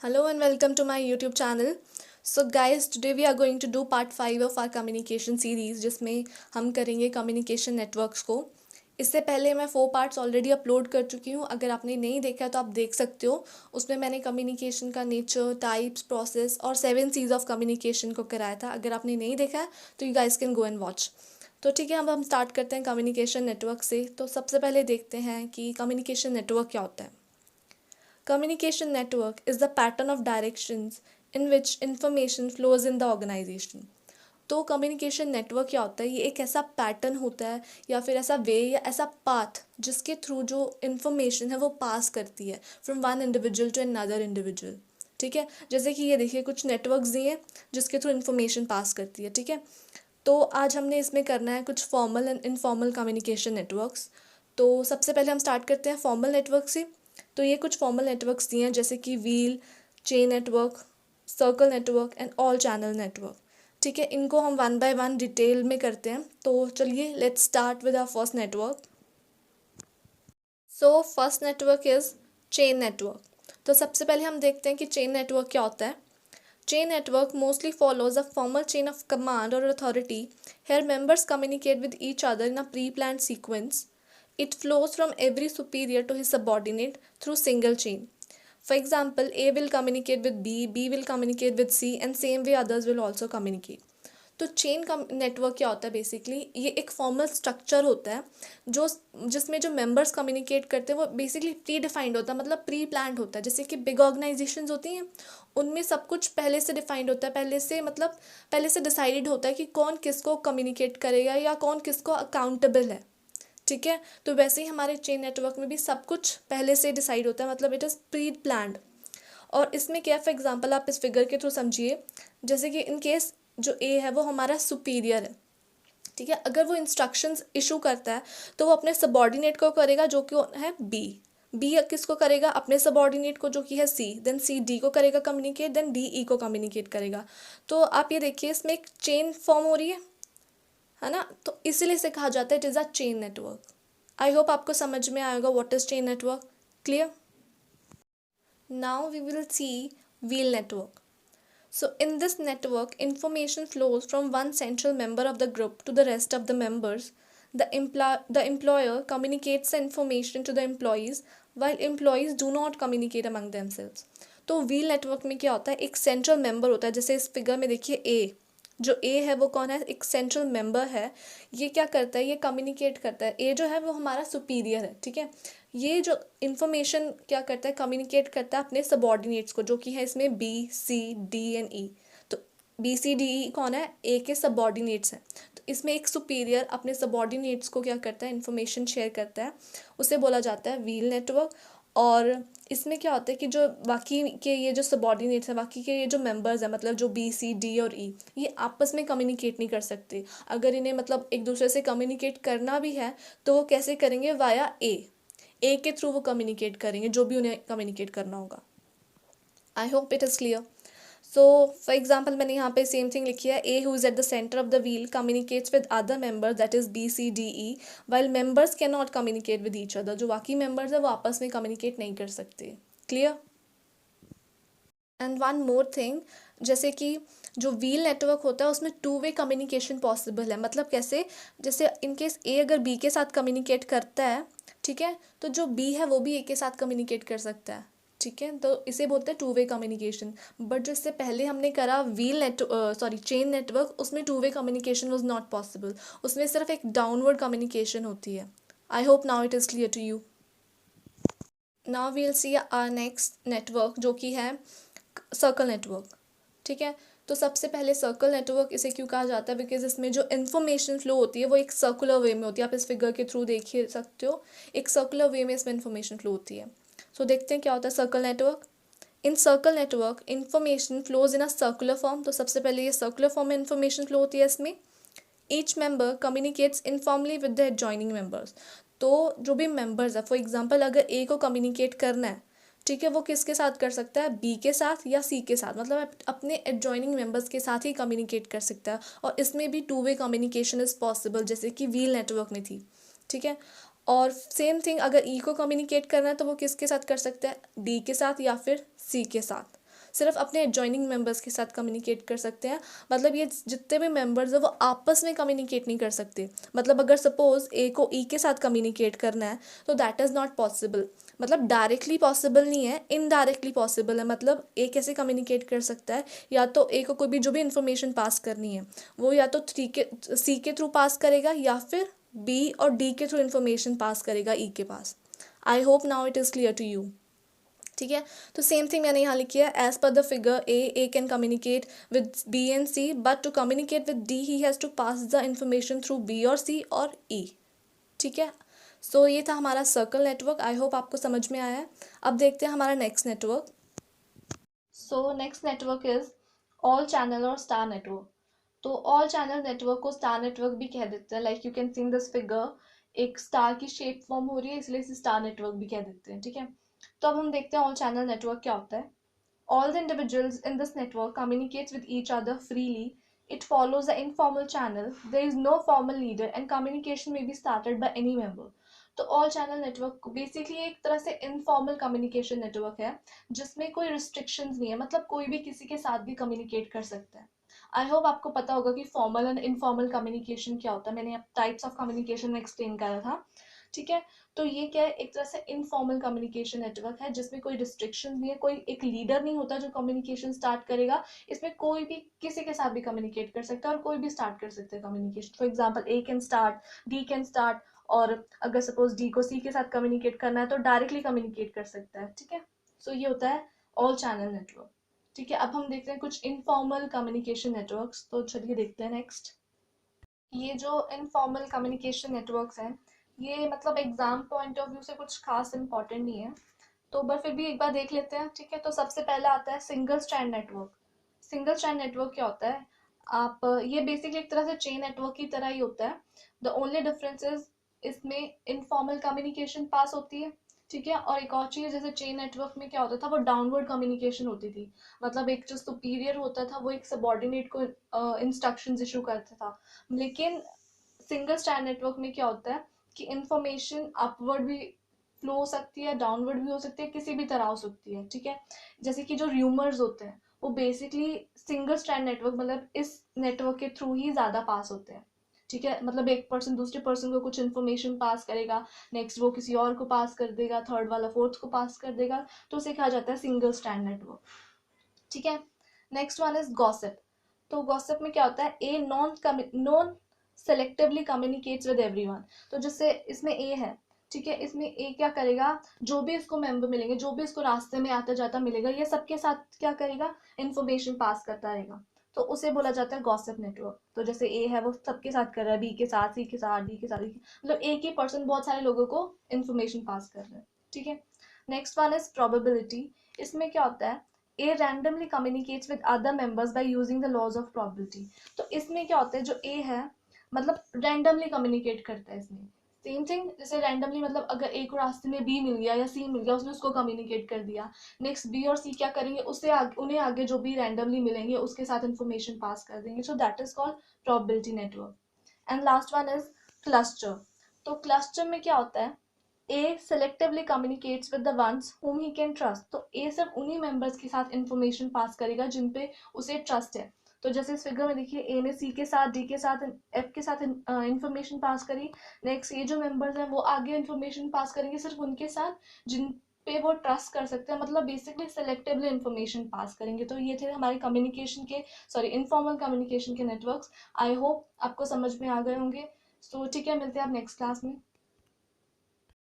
Hello and welcome to my YouTube channel. So guys, today we are going to do part 5 of our communication series जिसमें हम करेंगे communication networks को. इससे पहले मैं 4 parts already upload कर चुकी हूँ. अगर आपने नहीं देखा तो आप देख सकते हो. उसमें मैंने कम्युनिकेशन का नेचर, टाइप्स, प्रोसेस और 7 C's ऑफ कम्युनिकेशन को कराया था. अगर आपने नहीं देखा है तो you guys can go and watch. तो ठीक है, अब हम स्टार्ट करते हैं कम्युनिकेशन नेटवर्क से. तो सबसे पहले देखते हैं कि कम्युनिकेशन नेटवर्क क्या होता है. Communication network is the pattern of directions in which information flows in the organization. तो कम्युनिकेशन नेटवर्क क्या होता है? ये एक ऐसा पैटर्न होता है या फिर ऐसा वे या ऐसा पाथ जिसके थ्रू जो इन्फॉर्मेशन है वो पास करती है from one individual to another individual. ठीक है, जैसे कि ये देखिए कुछ नेटवर्क्स दिए हैं जिसके थ्रू इन्फॉर्मेशन पास करती है. ठीक है, तो आज हमने इसमें करना है कुछ formal and informal communication networks. तो सबसे पहले हम स्टार्ट करते हैं फॉर्मल नेटवर्क से. तो ये कुछ फॉर्मल नेटवर्क्स दिए हैं जैसे कि wheel, chain network, circle network and all channel network. ठीक है, इनको हम वन बाय वन डिटेल में करते हैं. तो चलिए let's start with our first network. So first network is chain network. तो सबसे पहले हम देखते हैं कि चेन नेटवर्क क्या होता है. Chain network mostly follows a formal chain of command or authority. Here members communicate with each other in a pre-planned sequence. It flows from every superior to his subordinate through single chain. For example, A will communicate with B, B will communicate with C, and same way others will also communicate. तो chain का network क्या होता है? Basically ये एक formal structure होता है जो जिसमें जो मेंबर्स कम्युनिकेट करते हैं वो बेसिकली प्री डिफाइंड होता है, मतलब प्री प्लान्ड होता है. जैसे कि बिग ऑर्गेनाइजेशंस होती हैं उनमें सब कुछ पहले से डिफाइंड होता है, पहले से डिसाइडेड होता है कि कौन किसको कम्युनिकेट करेगा या कौन किसको अकाउंटेबल है. ठीक है, तो वैसे ही हमारे चेन नेटवर्क में भी सब कुछ पहले से डिसाइड होता है, मतलब इट इज़ प्री प्लान्ड. और इसमें क्या, फॉर एग्जांपल आप इस फिगर के थ्रू समझिए. जैसे कि इन केस जो ए है वो हमारा सुपीरियर है. ठीक है, अगर वो इंस्ट्रक्शंस इशू करता है तो वो अपने सबॉर्डिनेट को करेगा जो कि है बी. बी किसको करेगा? अपने सबॉर्डिनेट को जो कि है सी. देन सी डी को करेगा कम्युनिकेट, देन डी ई को कम्युनिकेट करेगा. तो आप ये देखिए इसमें एक चेन फॉर्म हो रही है ना. तो इसीलिए इसे कहा जाता है it is a chain network. I hope आपको समझ में आएगा what is chain network. Clear? Now we will see wheel network. So in this network, information flows from one central member of the group to the rest of the members. The employer communicates the information to the employees while employees do not communicate among themselves. तो wheel network में क्या होता है? एक central member होता है. जैसे इस फिगर में देखिए ए, जो ए है वो कौन है? एक सेंट्रल मेंबर है. ये क्या करता है? ये कम्युनिकेट करता है. ए जो है वो हमारा सुपीरियर है. ठीक है, ये जो इन्फॉर्मेशन क्या करता है? कम्युनिकेट करता है अपने सबॉर्डिनेट्स को जो कि है इसमें बी, सी, डी एंड ई. तो बी, सी, डी, ई कौन है? ए के सबॉर्डिनेट्स हैं. तो इसमें एक सुपीरियर अपने सबॉर्डिनेट्स को क्या करता है? इन्फॉर्मेशन शेयर करता है. उसे बोला जाता है व्हील नेटवर्क. और इसमें क्या होता है कि जो बाकी के ये जो सबॉर्डिनेट्स हैं, बाकी के ये जो मेंबर्स हैं, मतलब जो बी, सी, डी और ई, ये आपस में कम्युनिकेट नहीं कर सकते. अगर इन्हें मतलब एक दूसरे से कम्युनिकेट करना भी है तो वो कैसे करेंगे? वाया ए के थ्रू वो कम्युनिकेट करेंगे जो भी उन्हें कम्युनिकेट करना होगा. I hope it is clear. So for example मैंने यहाँ पे सेम थिंग लिखी है. A who is at the centre of the wheel communicates with other members that is B, C, D, E, while members can not communicate with each other. जो बाकी members है वो आपस में कम्युनिकेट नहीं कर सकते. Clear? And one more thing, जैसे कि जो व्हील नेटवर्क होता है उसमें 2 वे कम्युनिकेशन पॉसिबल है. मतलब कैसे? जैसे इनकेस ए अगर बी के साथ कम्युनिकेट करता है, ठीक है, तो जो बी है वो भी ए के साथ कम्युनिकेट कर सकता है. ठीक है, तो इसे बोलते हैं 2 वे कम्युनिकेशन. बट जो इससे पहले हमने करा चेन नेटवर्क, उसमें 2 way communication was not possible. उसमें सिर्फ एक डाउनवर्ड कम्युनिकेशन होती है. I hope now it is clear to you. Now we will see our next network जो कि है सर्कल नेटवर्क. ठीक है, तो सबसे पहले सर्कल नेटवर्क इसे क्यों कहा जाता है? बिकॉज इसमें जो इन्फॉर्मेशन फ्लो होती है वो एक सर्कुलर वे में होती है. आप इस फिगर के थ्रू देख ही सकते हो, एक सर्कुलर वे में इसमें इन्फॉर्मेशन फ्लो होती है. सो देखते हैं क्या होता है circle network. In circle network information flows in a circular form. तो सबसे पहले ये सर्कुलर फॉर्म में इन्फॉर्मेशन फ्लो होती है. इसमें each member communicates informally with the adjoining members. तो जो भी मेंबर्स है, फॉर एग्जांपल अगर ए को कम्युनिकेट करना है, ठीक है, वो किसके साथ कर सकता है? बी के साथ या सी के साथ. मतलब अपने एडजॉइनिंग मेंबर्स के साथ ही कम्युनिकेट कर सकता है. और इसमें भी 2 वे कम्युनिकेशन इज़ पॉसिबल जैसे कि व्हील नेटवर्क में थी. ठीक है, और सेम थिंग अगर ई को कम्युनिकेट करना है तो वो किसके साथ कर सकता है? डी के साथ या फिर सी के साथ. सिर्फ अपने एडजॉइनिंग मेंबर्स के साथ कम्युनिकेट कर सकते हैं। मतलब ये जितने भी मेंबर्स हैं वो आपस में कम्युनिकेट नहीं कर सकते। मतलब अगर सपोज ए को ई के साथ कम्युनिकेट करना है तो दैट इज़ नॉट पॉसिबल। मतलब डायरेक्टली पॉसिबल नहीं है, इनडायरेक्टली पॉसिबल है। मतलब ए कैसे कम्युनिकेट कर सकता है, या तो ए को कोई भी जो भी इन्फॉर्मेशन पास करनी है वो या तो सी के थ्रू पास करेगा, या फिर बी और डी के थ्रू इन्फॉर्मेशन पास करेगा ई के पास। I hope now it is clear to you. ठीक है, तो सेम थिंग मैंने यहाँ लिखी है, as per the figure A can communicate with B and C, but to communicate with D he has to pass the information through B और C और ई। ठीक है, सो ये था हमारा सर्कल नेटवर्क। आई होप आपको समझ में आया है। अब देखते हैं हमारा next network. So next network is all channel और स्टार नेटवर्क। तो ऑल चैनल नेटवर्क को स्टार नेटवर्क भी कह देते हैं। Like you can see this figure, एक स्टार की शेप फॉर्म हो रही है, इसलिए इसे स्टार नेटवर्क भी कह देते हैं। ठीक है, तो अब हम देखते हैं ऑल चैनल नेटवर्क क्या होता है। All the individuals in this network communicates with each other freely. It follows an informal channel. There is no formal leader and communication may be started by any member. तो all channel network basically एक तरह से informal communication network है, जिसमें कोई restrictions नहीं है। मतलब कोई भी किसी के साथ भी कम्युनिकेट कर सकता है। आई होप आपको पता होगा कि फॉर्मल एंड इनफॉर्मल कम्युनिकेशन क्या होता है। मैंने टाइप्स ऑफ कम्युनिकेशन में एक्सप्लेन करा था। ठीक है, तो ये क्या है, एक तरह से इनफॉर्मल कम्युनिकेशन नेटवर्क है, जिसमें कोई रिस्ट्रिक्शन नहीं है, कोई एक लीडर नहीं होता जो कम्युनिकेशन स्टार्ट करेगा। इसमें कोई भी किसी के साथ भी कम्युनिकेट कर सकता है और कोई भी स्टार्ट कर सकता है communication. For example A can start, D can start, और अगर सपोज डी को सी के साथ कम्युनिकेट करना है तो डायरेक्टली कम्युनिकेट कर सकता है। ठीक है, सो ये होता है ऑल चैनल नेटवर्क। ठीक है, अब हम देखते हैं कुछ इनफॉर्मल कम्युनिकेशन नेटवर्क्स। तो चलिए देखते हैं नेक्स्ट। ये जो इनफॉर्मल कम्युनिकेशन नेटवर्क्स हैं, ये मतलब एग्जाम पॉइंट ऑफ व्यू से कुछ खास इंपॉर्टेंट नहीं है, तो बस फिर भी एक बार देख लेते हैं। ठीक है, तो सबसे पहला आता है single strand network. Single strand network क्या होता है, आप ये बेसिकली एक तरह से चेन नेटवर्क की तरह ही होता है। द ओनली डिफरेंस इज इसमें इनफॉर्मल कम्युनिकेशन पास होती है। ठीक है, और एक और चीज़, जैसे चेन नेटवर्क में क्या होता था, वो डाउनवर्ड कम्युनिकेशन होती थी। मतलब एक जो सुपीरियर होता था वो एक सबॉर्डिनेट को इंस्ट्रक्शंस इशू करता था। लेकिन सिंगल स्ट्रैंड नेटवर्क में क्या होता है कि इंफॉर्मेशन अपवर्ड भी फ्लो हो सकती है, डाउनवर्ड भी हो सकती है, किसी भी तरह हो सकती है। ठीक है, जैसे कि जो र्यूमर्स होते हैं वो बेसिकली सिंगल स्ट्रैंड नेटवर्क, मतलब इस नेटवर्क के थ्रू ही ज़्यादा पास होते हैं। ठीक है, मतलब एक पर्सन दूसरे पर्सन को कुछ इन्फॉर्मेशन पास करेगा, नेक्स्ट वो किसी और को पास कर देगा, थर्ड वाला फोर्थ को पास कर देगा, तो उसे कहा जाता है सिंगल स्ट्रैंड नेटवर्क। ठीक है, नेक्स्ट वन इज गॉसिप। तो गॉसिप में क्या होता है, a non selectively communicates with everyone. तो जैसे इसमें ए है, ठीक है, इसमें ए क्या करेगा, जो भी इसको मेंबर मिलेंगे, जो भी इसको रास्ते में आता जाता मिलेगा, ये सबके साथ क्या करेगा, इन्फॉर्मेशन पास करता रहेगा। तो उसे बोला जाता है गॉसिप नेटवर्क। तो जैसे ए है वो सबके साथ कर रहा है, बी के साथ, सी के साथ, डी के साथ, मतलब एक ही पर्सन बहुत सारे लोगों को इन्फॉर्मेशन पास कर रहा है। ठीक है, नेक्स्ट वन इज प्रोबेबिलिटी। इसमें क्या होता है, A randomly communicates with other members by using the laws of probability. तो इसमें क्या होता है, जो ए है मतलब रैंडमली कम्युनिकेट करता है। इसमें सेम थिंग, जैसे रैंडमली मतलब अगर ए को रास्ते में बी मिल गया या सी मिल गया, उसने उसको कम्युनिकेट कर दिया, नेक्स्ट बी और सी क्या करेंगे, उससे उन्हें आगे जो भी रैंडमली मिलेंगे उसके साथ इन्फॉर्मेशन पास कर देंगे। So that is called probability network. And last one is cluster. तो क्लस्टर में क्या होता है, A selectively communicates with the ones whom he can trust। तो ए सिर्फ उन्हीं मेंबर्स के साथ इंफॉर्मेशन पास करेगा जिन पे उसे ट्रस्ट है। तो जैसे इस फिगर में देखिए, ए ने सी के साथ, डी के साथ, एफ के साथ इंफॉर्मेशन पास करी। नेक्स्ट ये जो मेंबर्स हैं वो आगे इंफॉर्मेशन पास करेंगे सिर्फ उनके साथ जिन पे वो ट्रस्ट कर सकते हैं। मतलब बेसिकली सेलेक्टिवली इंफॉर्मेशन पास करेंगे। तो ये थे हमारे कम्युनिकेशन के, सॉरी, इनफॉर्मल कम्युनिकेशन के नेटवर्क्स। आई होप आपको समझ में आ गए होंगे। सो ठीक है, मिलते हैं आप नेक्स्ट क्लास में।